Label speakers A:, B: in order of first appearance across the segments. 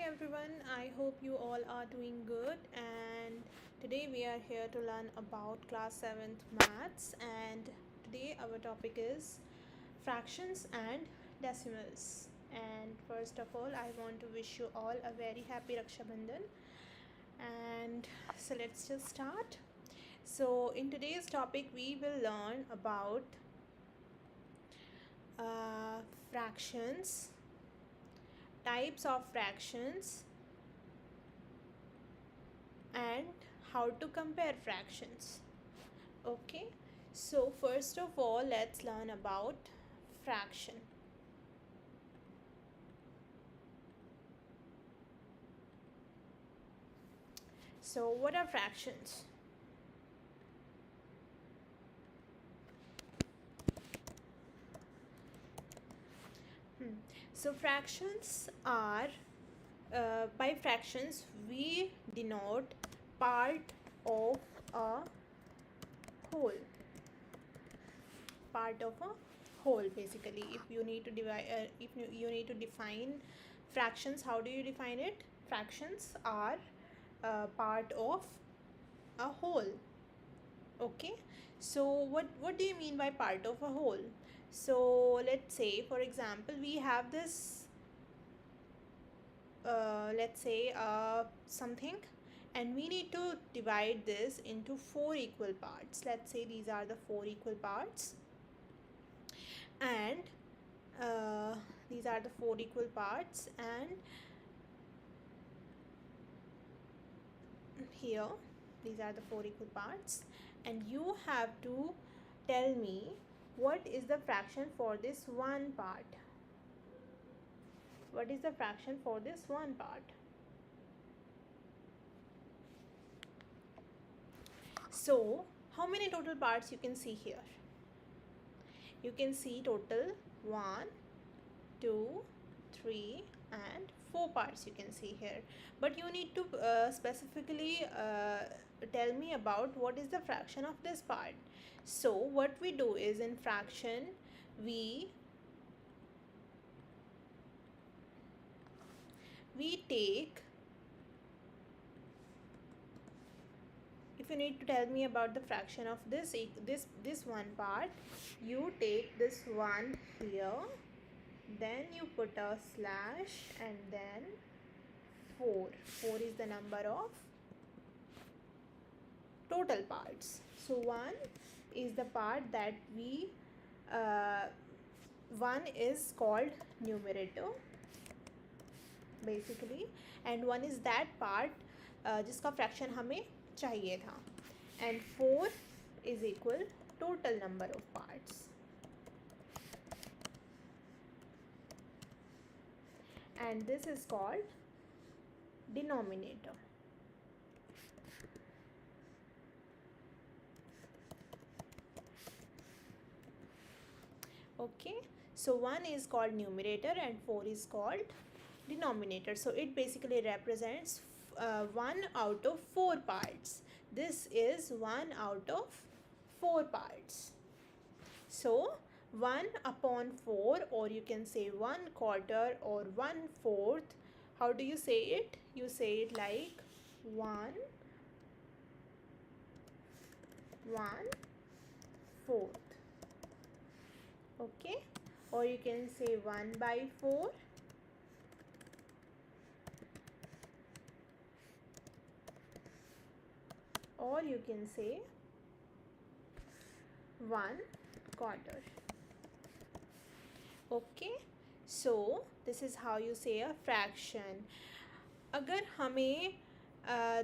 A: everyone, I hope you all are doing good, and today we are here to learn about class 7th maths. And today our topic is fractions and decimals. And first of all, I want to wish you all a very happy Raksha Bandhan. And so let's just start. So in today's topic we will learn about uh, fractions, types of fractions, and how to compare fractions. Okay, so first of all, let's learn about fraction. So what are fractions? So fractions are, by fractions we denote part of a whole. Part of a whole, basically. If you need to divide, if you need to define fractions, how do you define it? Fractions are part of a whole. Okay, so what do you mean by part of a whole? So let's say, for example, we have this let's say something, and we need to divide this into four equal parts. Let's say these are the four equal parts, and uh, these are the four equal parts, and here these are the four equal parts, and you have to tell me what is the fraction for this one part. What is the fraction for this one part? So how many total parts you can see here? You can see total 1, 2, 3 and 4 parts you can see here, but you need to specifically tell me about what is the fraction of this part. So what we do is, in fraction we take, if you need to tell me about the fraction of this one part, you take this one here, then you put a slash, and then 4 is the number of total parts. So 1 is the part that we 1 is called numerator basically, and 1 is that part जिसका fraction हमें चाहिए था, and 4 is equal total number of parts, and this is called denominator. Okay, so 1 is called numerator and 4 is called denominator. So it basically represents 1 out of 4 parts. This is 1 out of 4 parts. So 1 upon 4, or you can say 1 quarter or 1/4. How do you say it? You say it like 1/4. Okay, or you can say 1/4, or you can say 1/4. Okay, so this is how you say a fraction. अगर हमें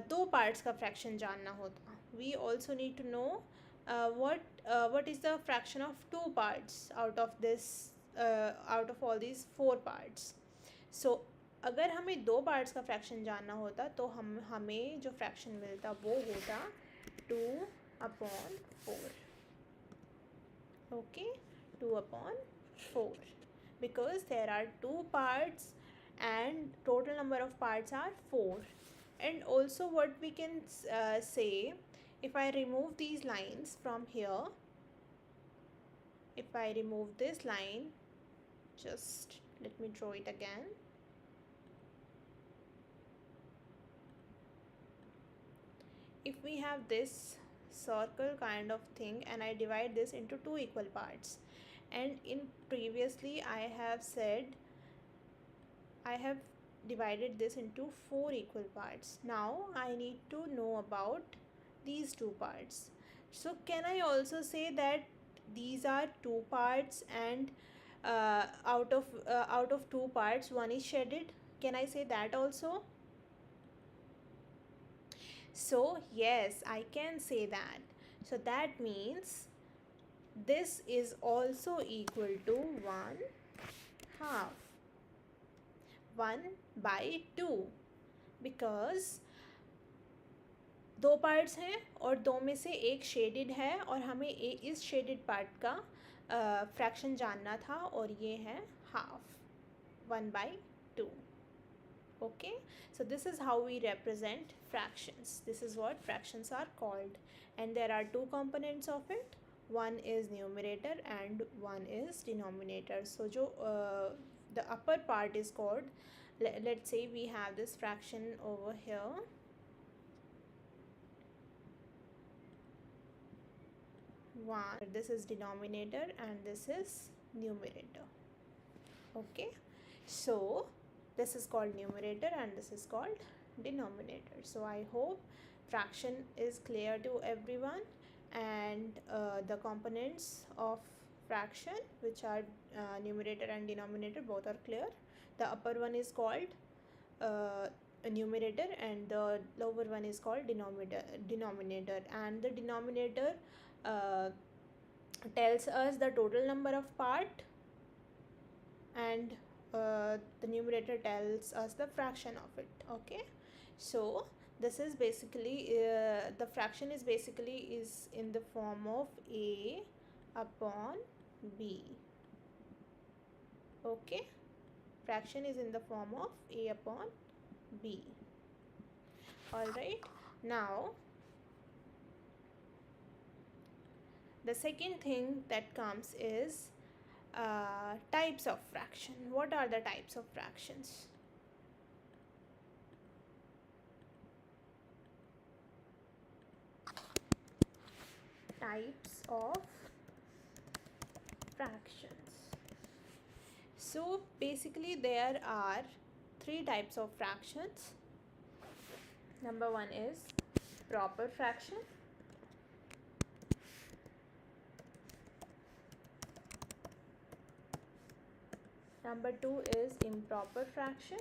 A: दो parts का fraction जानना होता, we also need to know what is the fraction of two parts out of this out of all these four parts. So अगर हमें दो parts का fraction जानना होता तो हमें जो fraction मिलता वो होता 2/4. Okay, 2/4, because there are two parts and total number of parts are 4. And also what we can say, if I remove these lines from here, if I remove this line, just let me draw it again. if we have this circle kind of thing and I divide this into two equal parts, and in previously I have divided this into four equal parts. Now I need to know about these two parts. So can I also say that these are two parts, and out of two parts one is shaded? Can I say that also? So yes, I can say that. So that means this is also equal to 1 half, 1 by 2, because दो parts हैं और दो में से एक shaded है और हमें इस शेडेड पार्ट का फ्रैक्शन जानना था, और ये है half, 1 by 2. Okay, so this is how we represent fractions. This is what fractions are called, and there are two components of it. One is numerator and one is denominator. So jo the upper part is called, let's say we have this fraction over here. One, this is denominator and this is numerator. Okay, so this is called numerator and this is called denominator. So I hope fraction is clear to everyone, and the components of fraction, which are numerator and denominator, both are clear. The upper one is called a numerator and the lower one is called denominator, and the denominator tells us the total number of part, and the numerator tells us the fraction of it. Okay, so this is basically the fraction is in the form of a upon b. Okay, fraction is in the form of a upon b. All right, now the second thing that comes is types of fraction. What are the types of fractions? Types of fractions. So basically there are three types of fractions. Number one is proper fraction. Number two is improper fraction.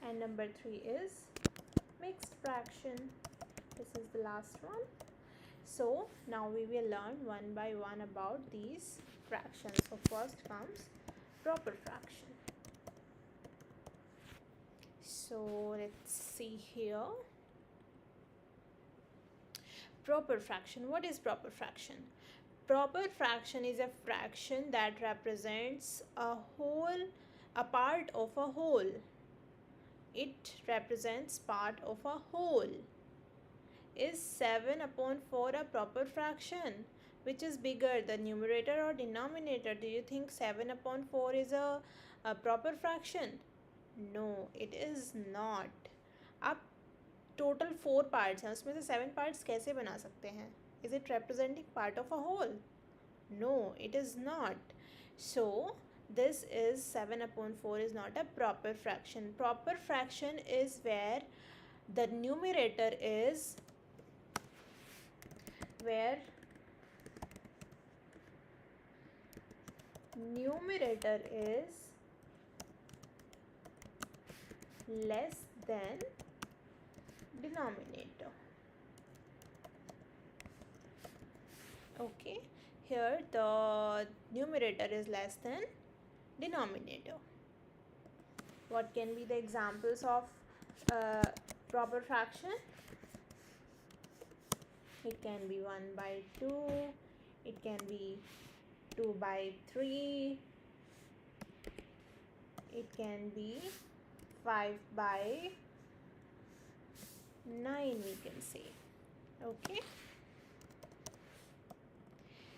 A: And number three is mixed fraction. This is the last one. So now we will learn one by one about these fractions. So first comes proper fraction. So let's see here. Proper fraction. What is proper fraction? Proper fraction is a fraction that represents a part of a whole. It represents part of a whole. Is 7 upon 4 a proper fraction? Which is bigger, the numerator or denominator? Do you think 7 upon 4 is a proper fraction? No, it is not. अब total 4 parts हैं, उसमें से 7 parts कैसे बना सकते हैं? Is it representing part of a whole? No, it is not. So this is 7 upon 4 is not a proper fraction. Proper fraction is where the numerator is less than denominator. Okay, here the numerator is less than denominator. What can be the examples of proper fraction? It can be 1 by 2, it can be 2 by 3, it can be 5 by 9, we can say. Okay,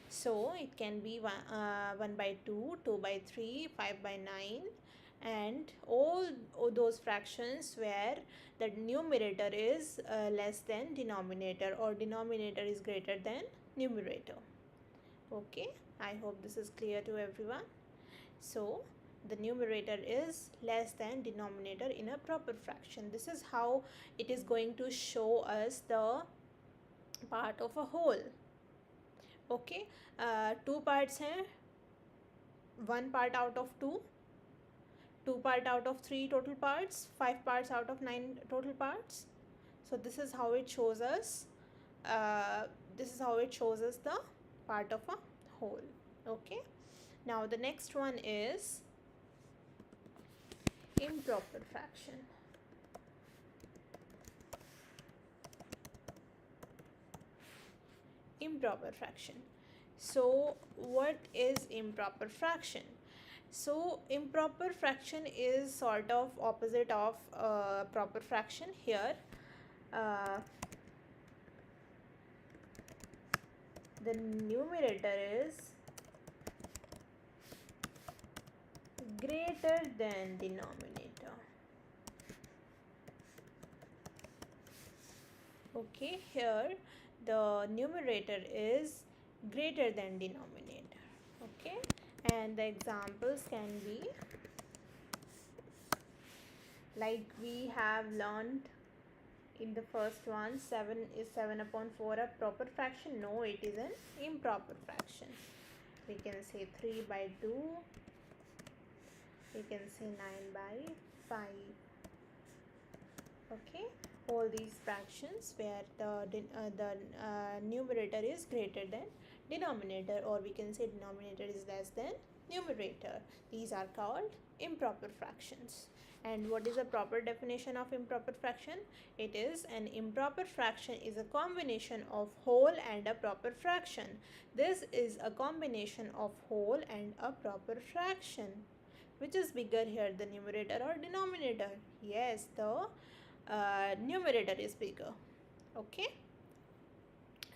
A: so it can be 1 by 2, 2 by 3, 5 by 9, and all those fractions where the numerator is less than denominator, or denominator is greater than numerator. Okay, I hope this is clear to everyone. So the numerator is less than denominator in a proper fraction. This is how it is going to show us the part of a whole. Okay, two parts हैं, one part out of two, two part out of three total parts, five parts out of nine total parts. So this is how it shows us. This is how it shows us the part of a whole. Okay. Now the next one is improper fraction. Improper fraction. So what is improper fraction? So improper fraction is sort of opposite of proper fraction. Here the numerator is greater than denominator. Okay, here the numerator is greater than denominator. Okay, and the examples can be like we have learned in the first one. 7 is 7 upon 4 a proper fraction? No, it is an improper fraction. We can say 3 by 2, we can say 9 by 5. Okay, all these fractions where the numerator is greater than denominator, or we can say denominator is less than numerator, these are called improper fractions. And what is a proper definition of improper fraction? It is an improper fraction is a combination of whole and a proper fraction. This is a combination of whole and a proper fraction. Which is bigger here, the numerator or denominator? Yes, the numerator is bigger. Okay,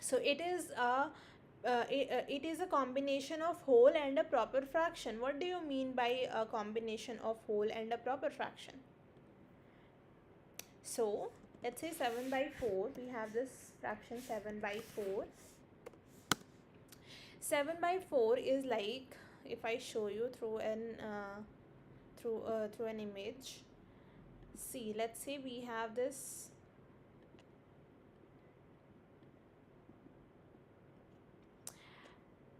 A: so it is a combination of whole and a proper fraction. What do you mean by a combination of whole and a proper fraction? So let's say 7 by 4, we have this fraction 7 by 4. 7 by 4 is like, if I show you through an image. See, let's say we have this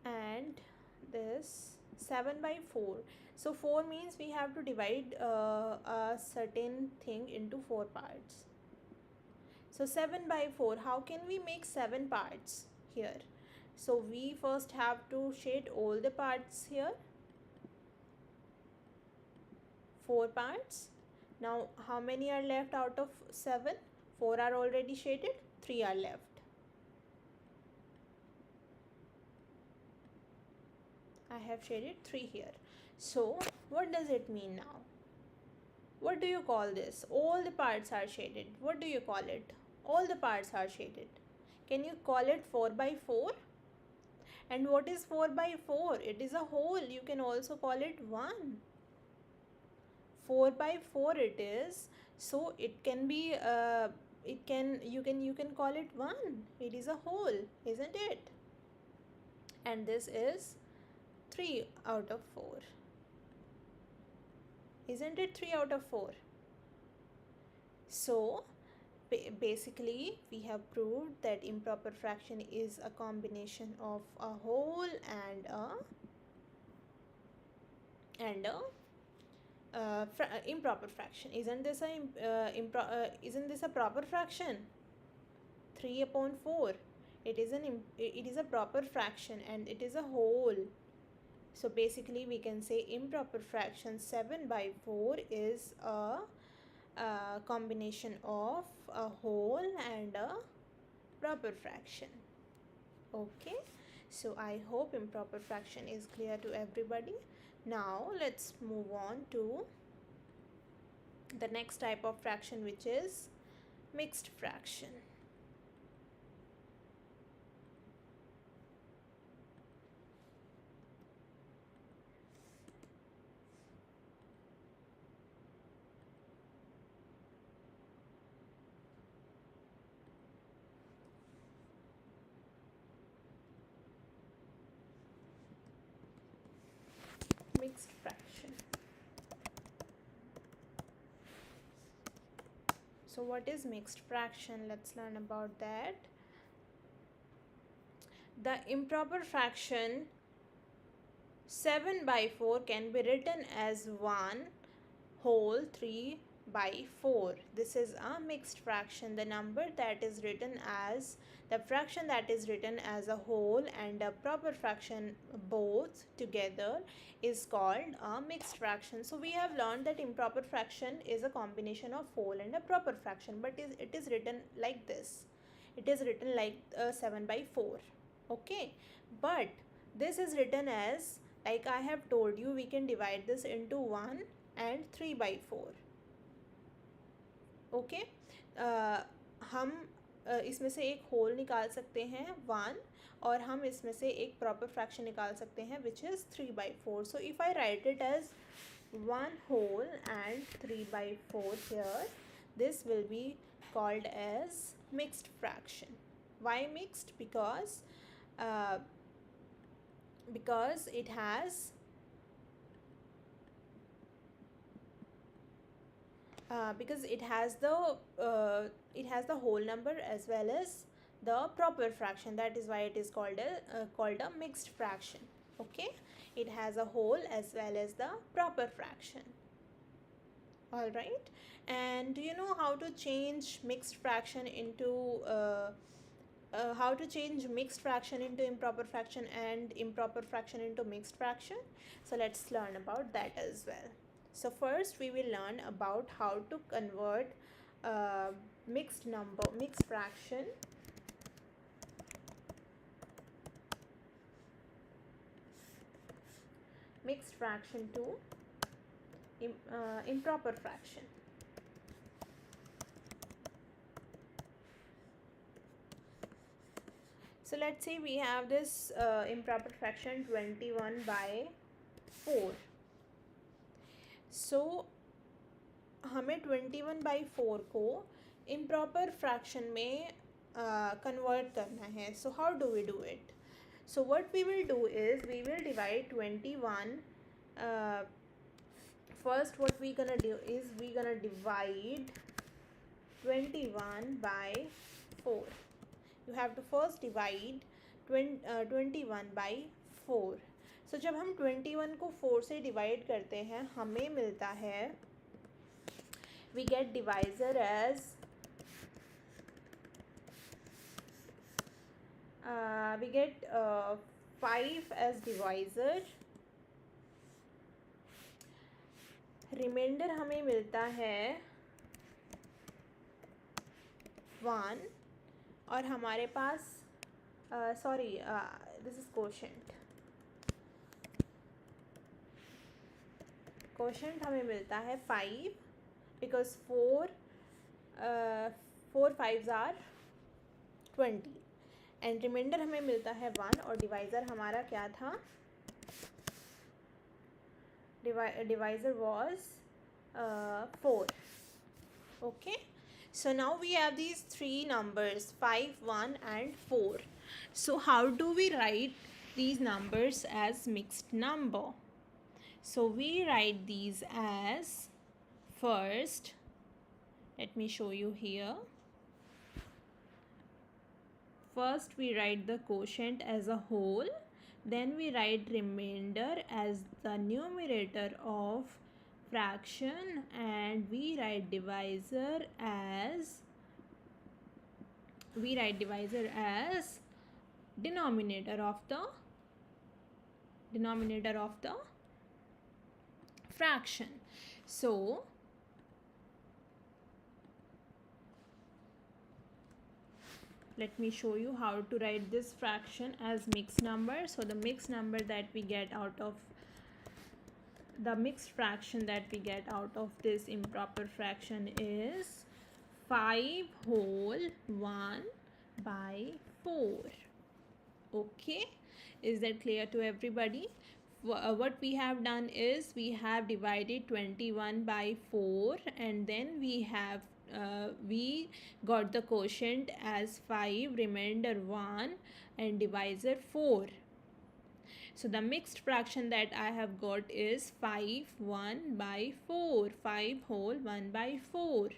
A: and this 7 by 4. So 4 means we have to divide a certain thing into 4 parts. So 7 by 4, how can we make 7 parts here? So we first have to shade all the parts here. 4 parts. Now how many are left out of 7? 4 are already shaded, 3 are left. I have shaded 3 here. So what does it mean now? What do you call this? All the parts are shaded. What do you call it? All the parts are shaded. Can you call it 4 by 4? And what is 4 by 4? It is a whole. You can also call it 1. 4 by 4 it is. So it can be you can call it 1. It is a whole, isn't it? And this is 3 out of 4. Isn't it 3 out of 4? So basically we have proved that improper fraction is a combination of a whole and a improper fraction. Isn't this a proper fraction? 3 upon 4. It is a proper fraction and it is a whole. So basically we can say improper fraction 7 by 4 is a combination of a whole and a proper fraction. Okay, so I hope improper fraction is clear to everybody. Now let's move on to the next type of fraction, which is mixed fraction. So what is mixed fraction? Let's learn about that. The improper fraction 7 by 4 can be written as 1 whole 3 by 4. This is a mixed fraction. The number that is written as the fraction that is written as a whole and a proper fraction both together is called a mixed fraction. So we have learned that improper fraction is a combination of whole and a proper fraction, but it is written like this. It is written like 7 by 4. Okay, but this is written as, like I have told you, we can divide this into 1 and 3 by 4. Okay हम इसमें से एक whole निकाल सकते हैं 1 और हम इसमें से एक प्रॉपर फ्रैक्शन निकाल सकते हैं which is 3 by 4. So if I write it as 1 whole and 3 by 4 here, this will be called as mixed fraction. Why mixed? Because it has the whole number as well as the proper fraction. That is why it is called a mixed fraction. Okay, it has a whole as well as the proper fraction. All right, and do you know how to change mixed fraction into improper fraction and improper fraction into mixed fraction? So let's learn about that as well. So first we will learn about how to convert mixed fraction to improper fraction. So let's say we have this improper fraction 21 by 4. So हमें 21 by 4 को improper fraction में convert करना है. So how do we do it? So what we will do is we will divide 21. First what we gonna do is we gonna divide 21 by 4. You have to first divide 21 by 4. So जब हम 21 को 4 से divide करते हैं हमें मिलता है, we get divisor as 5 as divisor. Reminder हमें मिलता है 1 और हमारे पास दिस इज क्वोशंट हमें मिलता है 5 because 4 5s are 20 and reminder हमें मिलता है 1 और डिवाइज़र हमारा क्या था? Divisor was 4. Okay, so now we have these three numbers 5, 1 and 4. So how do we write these numbers as mixed number? So we write these as, first let me show you here. First we write the quotient as a whole, then we write remainder as the numerator of fraction, and we write divisor as denominator of the fraction. So let me show you how to write this fraction as mixed number. So the mixed number that we get out of the mixed fraction that we get out of this improper fraction is 5 whole 1 by 4. Okay, is that clear to everybody? What we have done is we have divided 21 by 4 and then we got the quotient as 5, remainder 1 and divisor 4. So the mixed fraction that I have got is 5 1 by 4, 5 whole 1 by 4.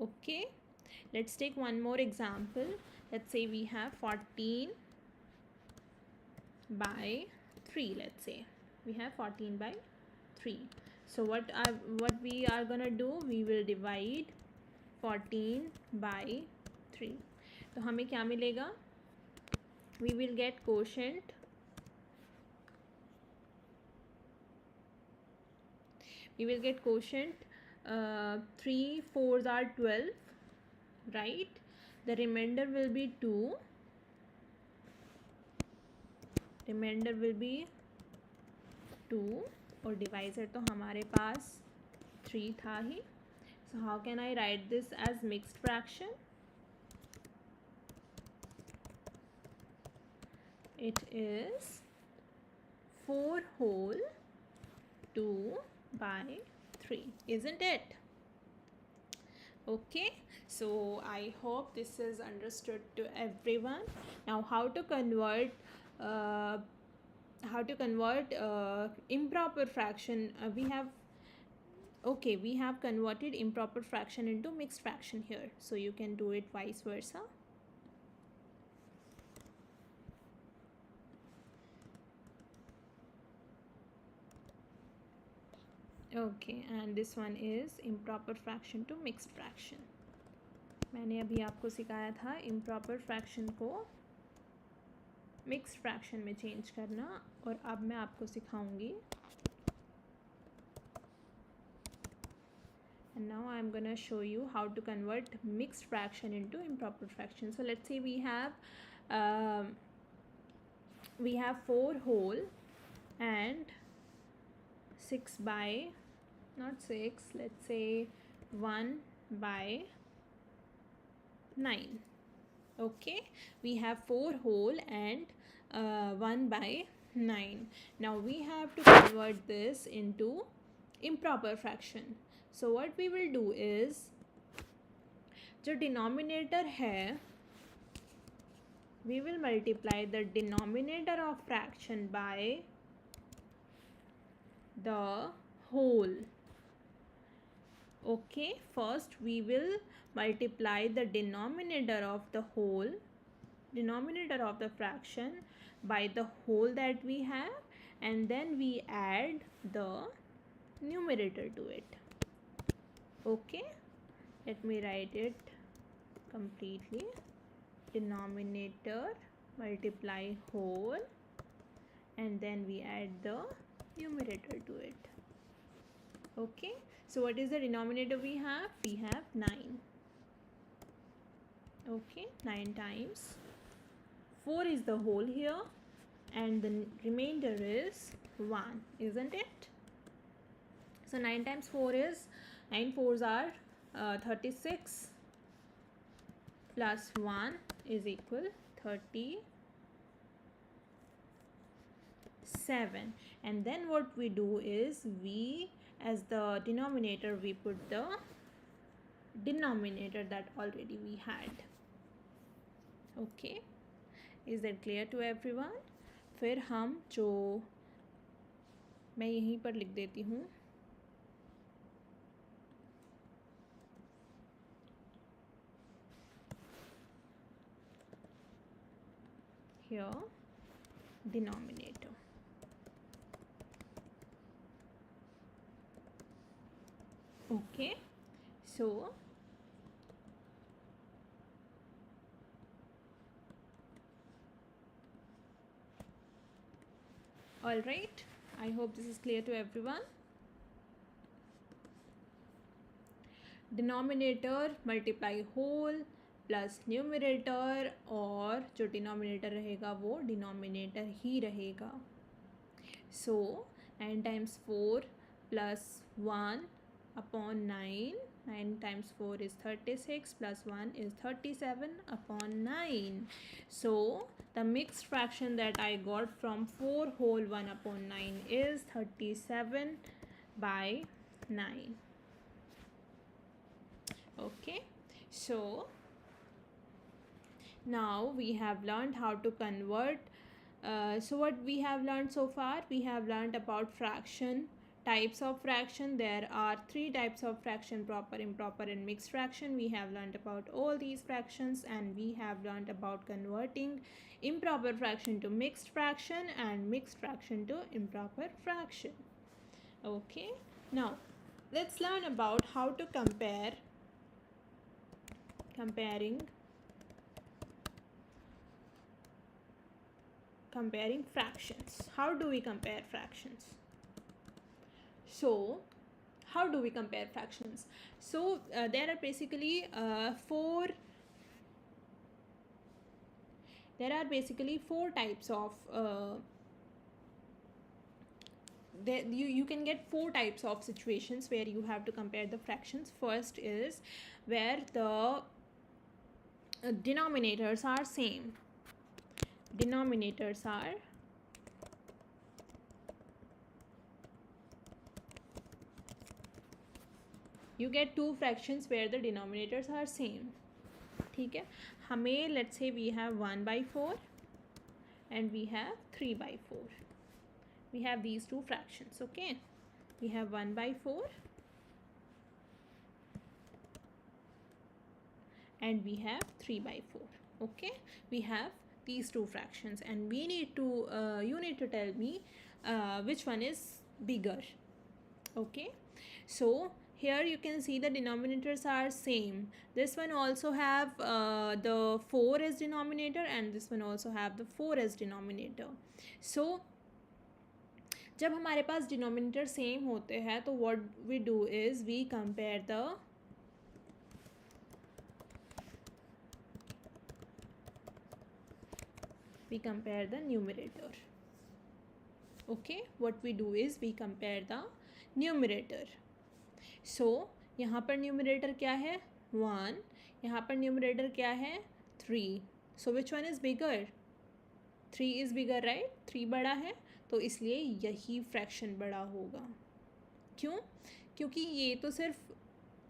A: Okay, let's take one more example. Let's say we have 14 by 3. Let's say we have 14 by 3. So what we are gonna do, we will divide 14 by 3. तो हमें क्या मिलेगा? We will get quotient. We will get quotient. 3 4s are 12, right? The remainder will be 2. Remainder will be 2 और divisor तो हमारे पास 3 था ही. So how can I write this as mixed fraction? It is 4 whole 2 by 3, isn't it? Okay, so I hope this is understood to everyone. Now how to convert improper fraction. We have converted improper fraction into mixed fraction here, so you can do it vice versa. Okay, and this one is improper fraction to mixed fraction. मैंने अभी आपको सिखाया था improper fraction को mixed fraction में change करना, और अब मैं आपको सिखाऊंगी. And now I'm gonna show you how to convert mixed fraction into improper fraction. So let's say we have 4 whole and 6 by, not 6, let's say 1 by 9. Okay, we have 4 whole and 1 by 9. Now we have to convert this into improper fraction. So what we will do is, जो denominator है, we will multiply the denominator of fraction by the whole. Okay, first we will multiply the denominator of the fraction by the whole that we have, and then we add the numerator to it. Okay, let me write it completely. Denominator multiply whole, and then we add the numerator to it. Okay, so what is the denominator we have? We have 9. Okay, 9 times 4 is the whole here, and the remainder is 1, isn't it? So 9 times 4 is 9 4s are 36, plus 1 is equal 37. And then what we do is, we, as the denominator, we put the denominator that already we had. Okay, is that clear to everyone? फिर हम जो, मैं यहीं पर लिख देती हूँ, here denominator. Okay, so all right, I hope this is clear to everyone. Denominator multiply whole plus numerator, और जो डिनोमिनेटर रहेगा वो डिनोमिनेटर ही रहेगा. सो 9 times 4 plus 1 upon 9. 9 times 4 is 36 plus 1 is 37 upon 9. So the mixed fraction that I got from 4 whole 1 upon 9 is 37 by 9. Okay, so now we have learned how to convert. So what we have learned so far? We have learned about fraction types of fraction. There are three types of fraction: proper, improper, and mixed fraction. We have learned about all these fractions, and we have learned about converting improper fraction to mixed fraction and mixed fraction to improper fraction. Okay, now let's learn about how to comparing fractions. How do we compare fractions? So how do we compare fractions? So there are basically four types of you can get four types of situations where you have to compare the fractions. First is where the denominators are same. Denominators are you get two fractions where the denominators are same. ठीक है, हमें let's say we have 1/4 and we have 3/4. We have these two fractions. Okay, we have 1/4 and we have 3/4. Okay, we have these two fractions, and we need to you need to tell me which one is bigger. Okay, so here you can see the denominators are same. This one also have the 4 as denominator, and this one also have the 4 as denominator. So जब हमारे पास denominator same होते हैं तो what we do is we compare the numerator. Okay, what we do is we compare the numerator. So यहाँ पर numerator क्या है 1, यहाँ पर न्यूमरेटर क्या है 3. So which one is bigger? 3 is bigger, right? 3 बड़ा है, तो इसलिए यही फ्रैक्शन बड़ा होगा. क्यों? क्योंकि ये तो सिर्फ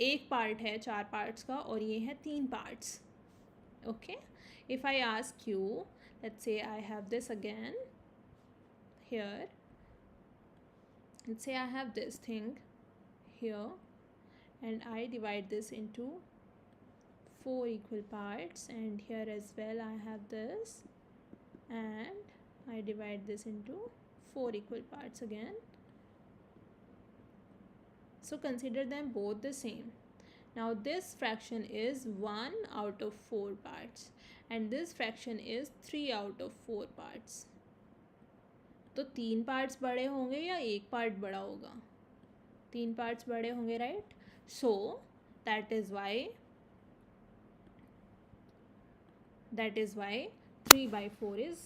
A: एक पार्ट है 4 पार्ट्स का और ये है 3 parts. Okay, if I ask you, let's say I have this again here. Let's say I have this thing here and I divide this into 4 equal parts, and here as well I have this and I divide this into 4 equal parts again. So consider them both the same. Now this fraction is 1 out of 4 parts and this fraction is 3 out of 4 parts. तो 3 parts बड़े होंगे या एक part बड़ा होगा? 3 parts बड़े होंगे, right? So that is why 3/4 is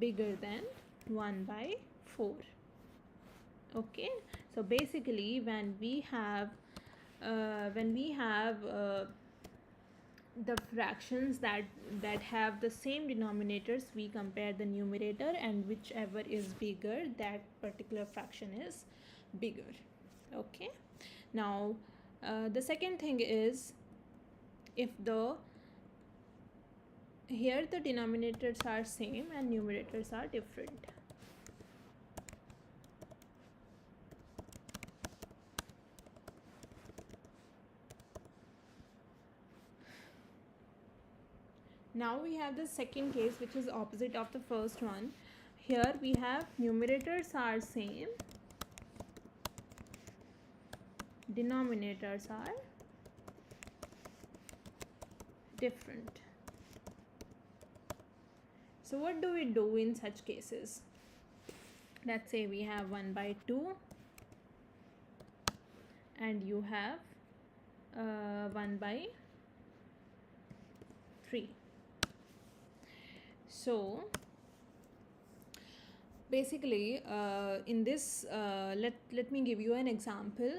A: bigger than 1/4. Okay, so basically when we have the fractions that have the same denominators, we compare the numerator, and whichever is bigger, that particular fraction is bigger. Okay, now the second thing is if here the denominators are same and numerators are different. Now we have the second case, which is opposite of the first one. Here we have numerators are same, denominators are different. So what do we do in such cases? Let's say we have 1/2 and you have 1/3. So basically in this let me give you an example.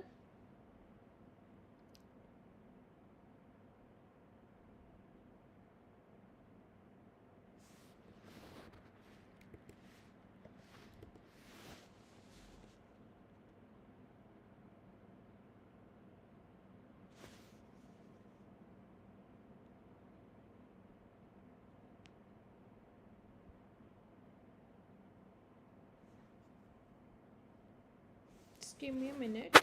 A: Just give me a minute.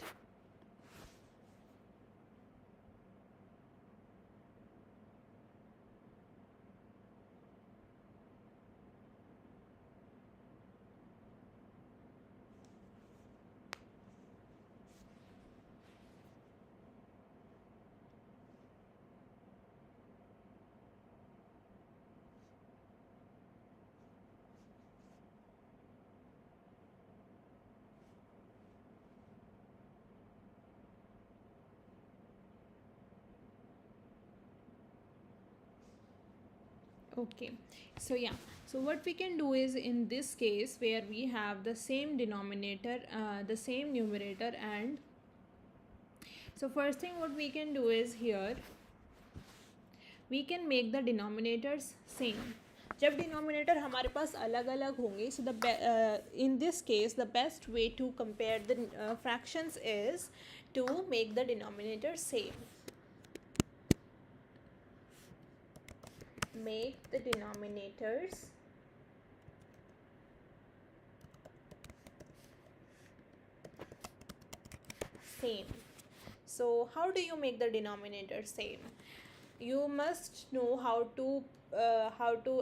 A: Okay, so yeah, so what we can do is in this case where we have the same denominator, the same numerator, and so first thing what we can do is here we can make the denominators same. जब denominator हमारे पास अलग अलग होंगे so the in this case the best way to compare the fractions is to make the denominator same. Make the denominators same. So how do you make the denominator same? You must know how to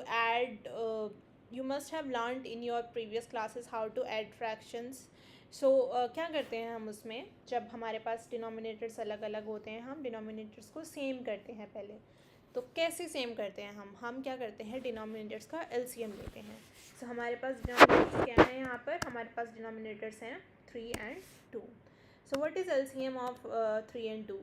A: add. You must have learned in your previous classes how to add fractions. So क्या करते हैं हम उसमें जब हमारे पास denominators अलग अलग होते हैं हम डिनोमिनेटर्स को सेम करते हैं पहले. तो कैसे सेम करते हैं हम क्या करते हैं डिनोमिनेटर्स का एलसीएम लेते हैं. सो हमारे पास डिनोमिनेटर्स क्या है यहाँ पर हमारे पास डिनोमिनेटर्स हैं 3 and 2. So what is LCM of 3 and 2?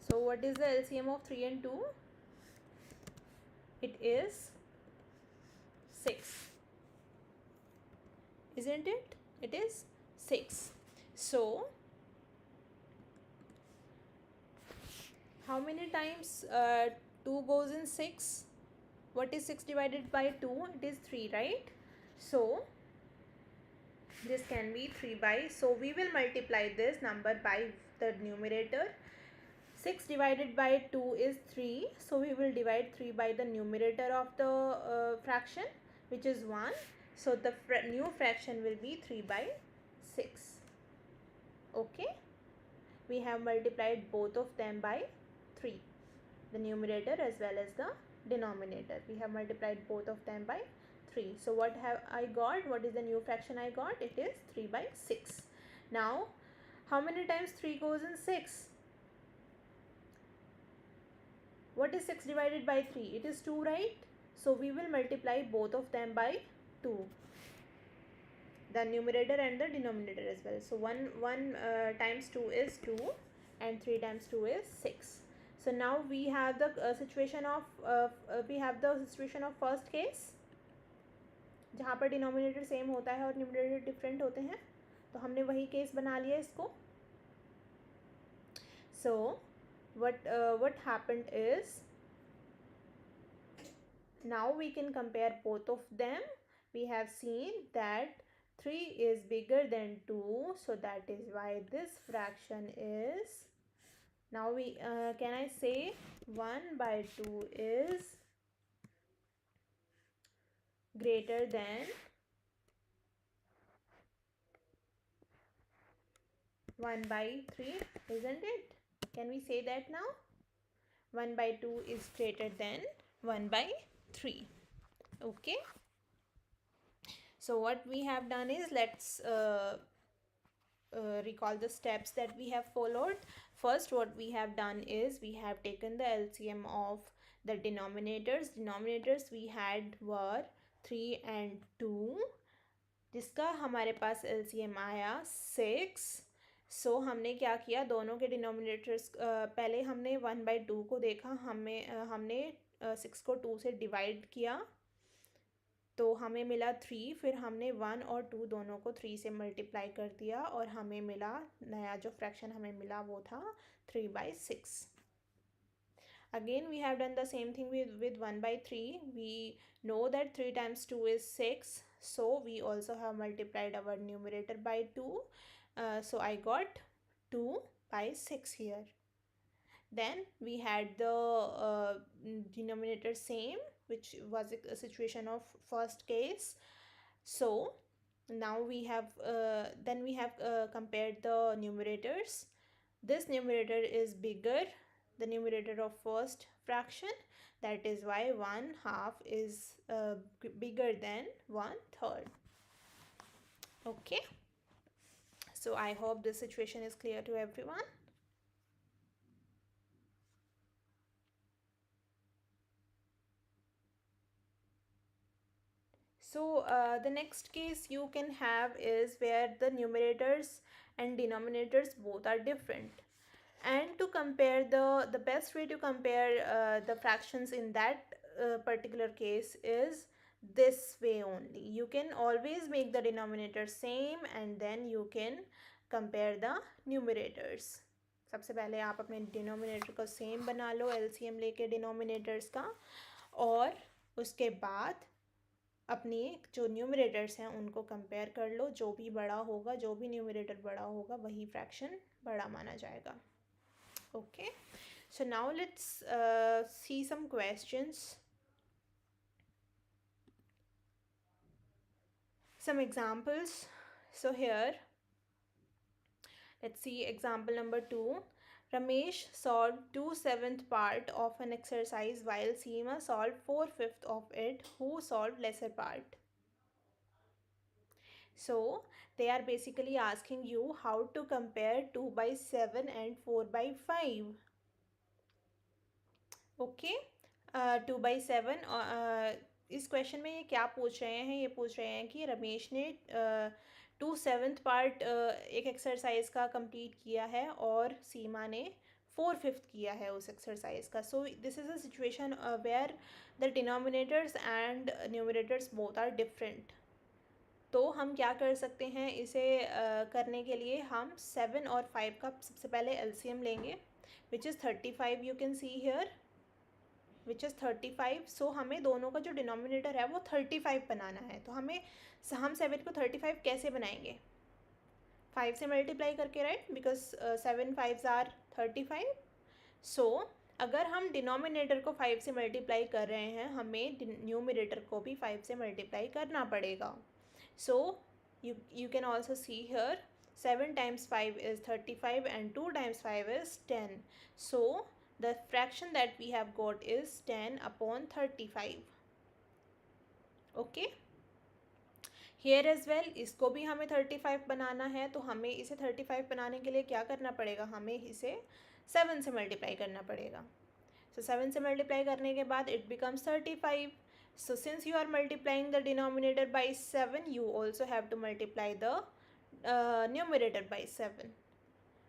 A: So what is the LCM of 3 and 2? It is 6. Isn't it? It is 6. So how many times 2 goes in 6? What is 6 divided by 2? It is 3, right? So this can be 3 by. So we will multiply this number by the numerator. 6 divided by 2 is 3, so we will divide 3 by the numerator of the fraction which is 1. So the new fraction will be 3 by 6. Okay, we have multiplied both of them by 3, the numerator as well as the denominator. We have multiplied both of them by 3. So what have I got? What is the new fraction I got? It is 3 by 6. Now how many times 3 goes in 6? What is 6 divided by 3? It is 2, right? So we will multiply both of them by 2, the numerator and the denominator as well. So 1 times 2 is 2 and 3 times 2 is 6. So now we have the situation of first case जहाँ पर denominator same होता है और numerator different होते हैं. तो हमने वही केस बना लिया इसको. So what happened is now we can compare both of them. We have seen that 3 is bigger than 2, so that is why this fraction is now we can I say 1 by 2 is greater than 1 by 3, isn't it? Can we say that now? 1 by 2 is greater than 1 by 3. Okay, so what we have done is let's recall the steps that we have followed. First, what we have done is we have taken the LCM of the denominators we had were 3 and 2, जिसका हमारे पास LCM आया 6. सो हमने क्या किया दोनों के denominators पहले हमने 1 by 2 को देखा. हमने 6 को 2 से डिवाइड किया तो हमें मिला 3. फिर हमने 1 और 2 दोनों को 3 से मल्टीप्लाई कर दिया और हमें मिला नया जो फ्रैक्शन हमें मिला वो था 3 by 6. Again we have done the same thing with 1 by 3. We know that 3 times 2 is 6, so we also have multiplied our numerator by 2. So I got 2 by 6 here. Then we had the denominator same, which was a situation of first case. So now we have compared the numerators. This numerator is bigger, the numerator of first fraction. That is why 1/2 is bigger than 1/3. Okay, so I hope this situation is clear to everyone. So the next case you can have is where the numerators and denominators both are different. And to compare the best way to compare the fractions in that particular case is this way only. You can always make the denominator same and then you can compare the numerators. सबसे पहले आप अपने denominator को same बना लो LCM लेके denominators का, और उसके बाद अपनी जो न्यूमरेटर्स हैं उनको कंपेयर कर लो. जो भी बड़ा होगा, जो भी न्यूमरेटर बड़ा होगा, वही फ्रैक्शन बड़ा माना जाएगा. Okay, so now let's see some questions, some examples. So here, let's see example number 2. Ramesh solved 2/7 part of an exercise while Seema solved 4/5 of it. Who solved lesser part? So they are basically asking you how to compare 2/7 and 4/5. Okay, 2/7. इस question में ये क्या पूछ रहे हैं? ये पूछ रहे हैं कि रमेश ने 2/7 पार्ट एक एक्सरसाइज का कंप्लीट किया है और सीमा ने 4/5 किया है उस एक्सरसाइज का. So this is a situation where the denominators and numerators both are different. तो हम क्या कर सकते हैं इसे करने के लिए? हम 7 और 5 का सबसे पहले एलसीएम लेंगे, which is 35. You can see here which is 35. सो हमें दोनों का जो डिनोमिनेटर है वो 35 बनाना है. तो हम 7 को 35 कैसे बनाएंगे? 5 से मल्टीप्लाई करके, राइट, बिकॉज 7 5s आर 35. सो अगर हम डिनोमिनेटर को 5 से मल्टीप्लाई कर रहे हैं, हमें न्यूमरेटर को भी 5 से मल्टीप्लाई करना पड़ेगा. सो you can also see here 7 times 5 is 35 and 2 times 5 is 10. So the fraction that we have got is 10 upon 35. Okay, here as well इसको भी हमें 35 बनाना है. तो हमें इसे 35 बनाने के लिए क्या करना पड़ेगा? हमें इसे 7 से मल्टीप्लाई करना पड़ेगा. So 7 से मल्टीप्लाई करने के बाद it becomes 35. So since you are multiplying the denominator by 7, you also have to multiply the numerator by 7.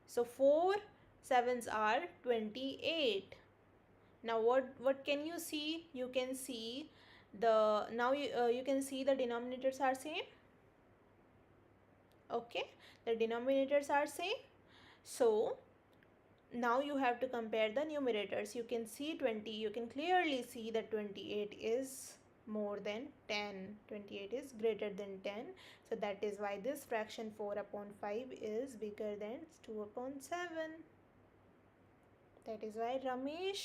A: So 4 7s are 28. Now what can you see? You can see the you can see the denominators are same. Okay, the denominators are same. So now you have to compare the numerators. You can see 20. You can clearly see that 28 is more than 10. 28 is greater than 10. So that is why this fraction 4 upon 5 is bigger than 2 upon 7. That is why Ramesh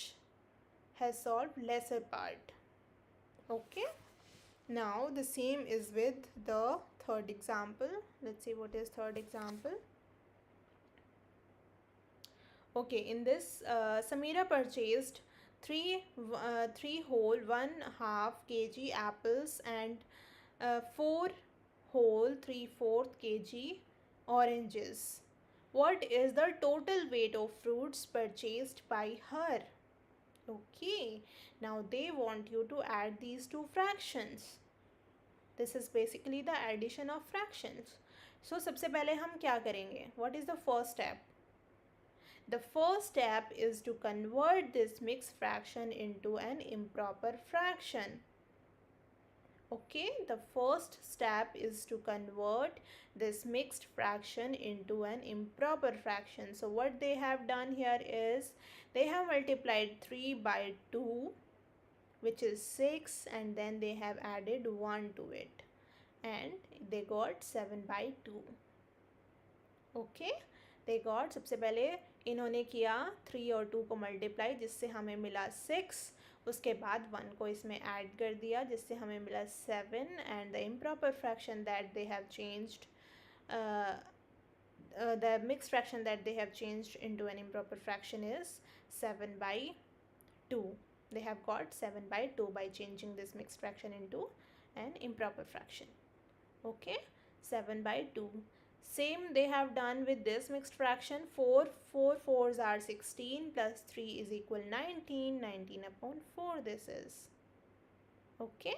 A: has solved lesser part. Okay, now the same is with the third example. Let's see what is third example. Okay, in this Samira purchased 3 whole 1/2 kg apples and 4 whole 3/4 kg oranges. What is the total weight of fruits purchased by her? Okay, now they want you to add these two fractions. This is basically the addition of fractions. So सबसे पहले हम क्या करेंगे? What is the first step? The first step is to convert this mixed fraction into an improper fraction. Okay, the first step is to convert this mixed fraction into an improper fraction. So what they have done here is they have multiplied 3 by 2, which is 6, and then they have added 1 to it, and they got 7/2. Okay, they got, सबसे पहले इन्होंने किया 3 और 2 को multiply जिससे हमें मिला 6, उसके बाद 1 को इसमें ऐड कर दिया जिससे हमें मिला 7 and the improper fraction that they have changed the mixed fraction that they have changed into an improper fraction is 7 by 2. They have got 7 by 2 by changing this mixed fraction into an improper fraction. Okay, 7 by 2. Same they have done with this mixed fraction. 4 4s are 16 plus 3 is equal 19. 19 upon 4 this is. Okay,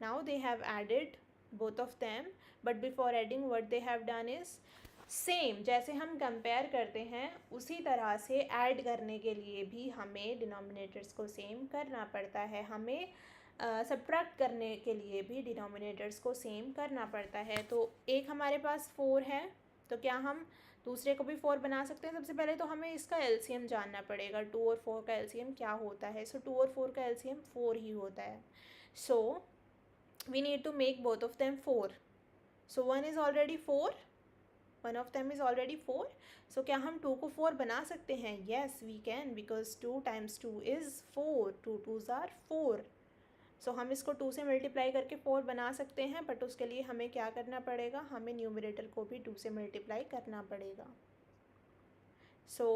A: now they have added both of them, but before adding what they have done is same जैसे हम compare करते हैं उसी तरह से add करने के लिए भी हमें डिनोमिनेटर्स को सेम करना पड़ता है, हमें सब्ट्रैक्ट करने के लिए भी डिनोमिनेटर्स को सेम करना पड़ता है। तो एक हमारे पास 4 है, तो क्या हम दूसरे को भी 4 बना सकते हैं? सबसे पहले तो हमें इसका एलसीएम जानना पड़ेगा, 2 और 4 का एलसीएम क्या होता है। सो 2 और 4 का एलसीएम 4 ही होता है। So we need to make both of them 4. So 1 is already 4, one of them is already 4. So क्या हम 2 को 4 बना सकते हैं? Yes we can, because 2 times 2 is 4. 2 2s are 4. So हम इसको 2 से मल्टीप्लाई करके 4 बना सकते हैं, बट उसके लिए हमें क्या करना पड़ेगा? हमें न्यूमरेटर को भी 2 से मल्टीप्लाई करना पड़ेगा। सो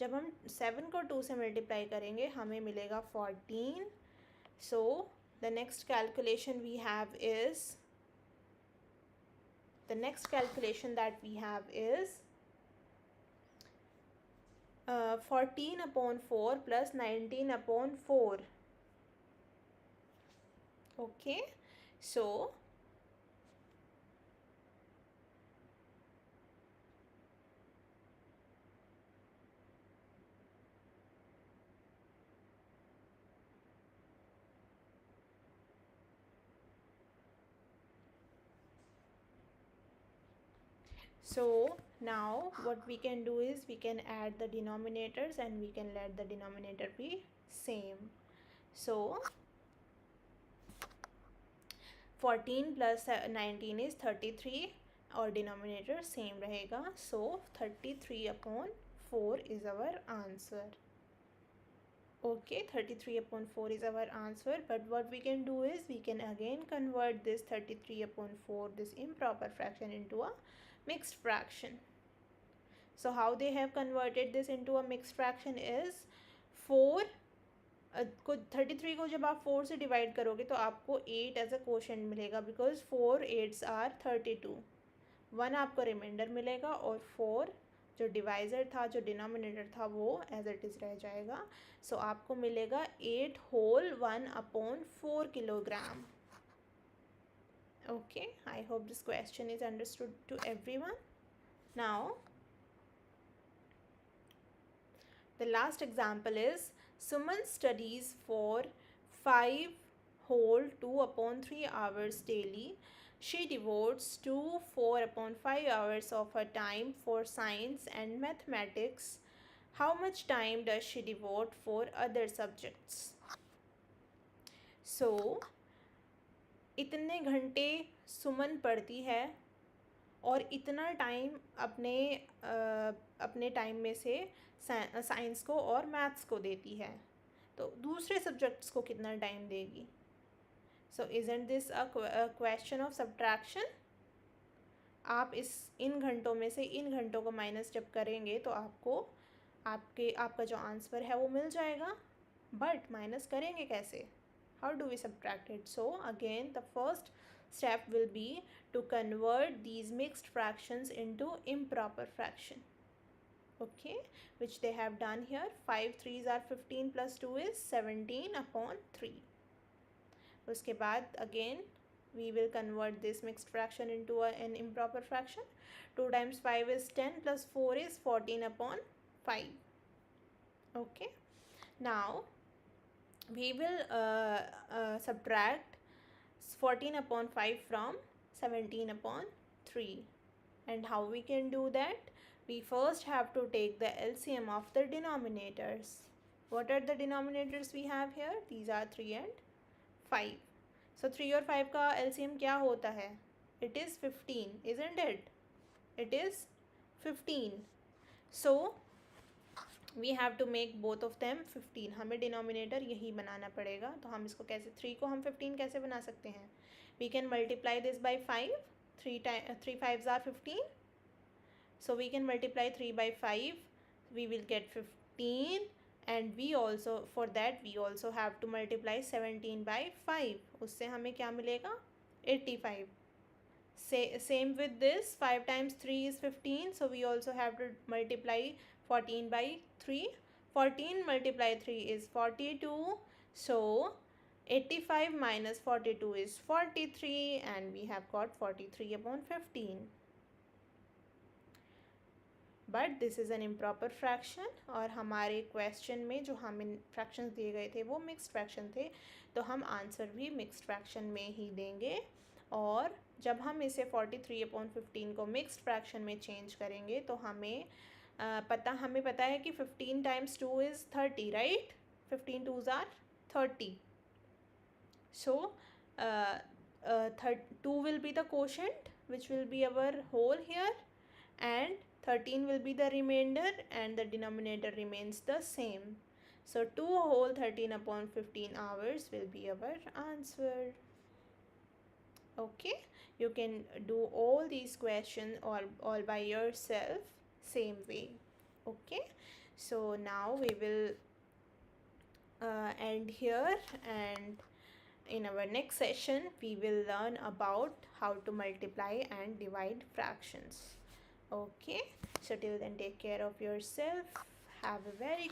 A: जब हम 7 को 2 से मल्टीप्लाई करेंगे हमें मिलेगा 14. So the next calculation we have is the next calculation that we have is 14 upon 4 plus 19 upon 4. Okay, so now what we can do is we can add the denominators and we can let the denominator be same. So 14 plus 19 is 33 और denominator same रहेगा. So 33 upon 4 is our answer. Okay, 33 upon 4 is our answer, but what we can do is we can again convert this 33 upon 4, this improper fraction, into a mixed fraction. So how they have converted this into a mixed fraction is 4 को 33 को जब आप 4 से divide करोगे तो आपको 8 as a quotient मिलेगा, because 4 8s are 32. 1 आपको रिमाइंडर मिलेगा और 4 जो डिवाइज़र था, जो डिनोमिनेटर था, वो एज इट इज़ रह जाएगा. सो आपको मिलेगा 8 whole 1 upon 4 kilogram. Okay, I hope this question is understood to everyone. Now the last example is Suman studies for 5 whole 2 upon 3 hours daily. She devotes 4 upon 5 hours of her time for science and mathematics. How much time does she devote for other subjects? So इतने घंटे सुमन पढ़ती है और इतना time अपने time में से science को और मैथ्स को देती है, तो दूसरे सब्जेक्ट्स को कितना टाइम देगी? So isn't this a question of subtraction? आप इन घंटों में से इन घंटों को माइनस जब करेंगे तो आपका जो आंसर है वो मिल जाएगा, बट माइनस करेंगे कैसे? How do we subtract it? So again the first step will be to convert these mixed fractions into improper fraction. Okay, which they have done here. 5 3s are 15 plus 2 is 17 upon 3. उसके बाद again we will convert this mixed fraction into an improper fraction. 2 times 5 is 10 plus 4 is 14 upon 5. Okay, now we will subtract 14 upon 5 from 17 upon 3. And how we can do that? We first have to take the LCM of the denominators. What are the denominators we have here? These are 3 and 5. So 3 और 5 का LCM क्या होता है? It is 15, isn't it? It is 15. So we have to make both of them 15, हमें denominator यही बनाना पड़ेगा. तो हम इसको कैसे, 3 को हम 15 कैसे बना सकते हैं? We can multiply this by 5. 3 5s are 15. So we can multiply 3 by 5. We will get 15. And we also, for that we also have to multiply 17 by 5. उससे हमें क्या मिलेगा? 85. Same with this, 5 times 3 is 15. So we also have to multiply 14 by 3. 14 multiply 3 is 42. So 85 minus 42 is 43, and we have got 43 upon 15. But this is an improper fraction. और हमारे question में जो हमें fractions दिए गए थे वो मिक्स्ड फ्रैक्शन थे, तो हम आंसर भी मिक्स्ड फ्रैक्शन में ही देंगे. और जब हम इसे 43/15 को मिक्स्ड फ्रैक्शन में चेंज करेंगे तो हमें पता है कि 15 times 2 is 30, right? 15 2s are 30. So 2 will be the quotient, which will be our whole here, and 13 will be the remainder, and the denominator remains the same. So 2 whole 13/15 hours will be our answer. Okay, you can do all these questions all by yourself, same way. Okay, so now we will end here, and in our next session we will learn about how to multiply and divide fractions. Okay, so till then, take care of yourself. Have a very